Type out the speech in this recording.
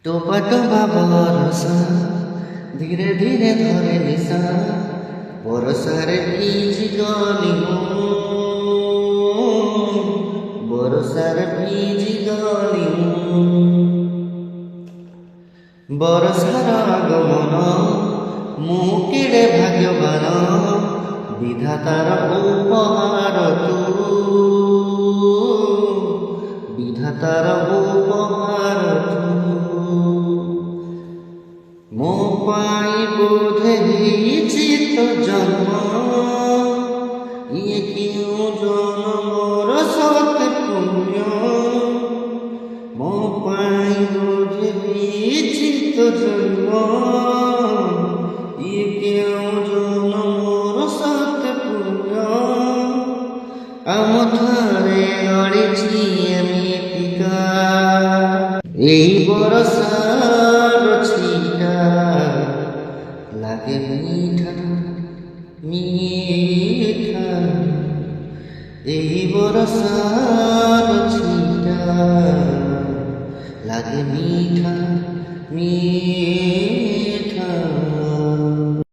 টোপা টোপা বরসা ধীরে ধীরে ধরে নিশা বরসারে ভিজি গলি বরসারে ভিজি গলি বরসার আগমন ମୁଁ କେଡ଼େ ଭାଗ୍ୟବାନ ବିଧାତାର ଉପହାର ତୁ ବିଧାତାର ଉପହାର ତୁ ମୋ ପାଇଁ ବୋଧେ ହେଇଛି ତ ଜନ୍ମ ଇଏ କେଉଁ ଜନ୍ମର ସତେ ପୁଣ୍ୟ ମୋ ପାଇଁ ବୋଧେ ହେଇଛି ତ ଜନ୍ମ ଇଏ କେଉଁ ଜନ୍ମର ସତେ ପୁଣ୍ୟ ଆମ ଥରେ ଅଡ଼ିଛି ଏମିତିକା এই বরসার ছিটা লাগে মিঠা মিঠা এই বরসার ছিটা লাগে মিঠা মিঠা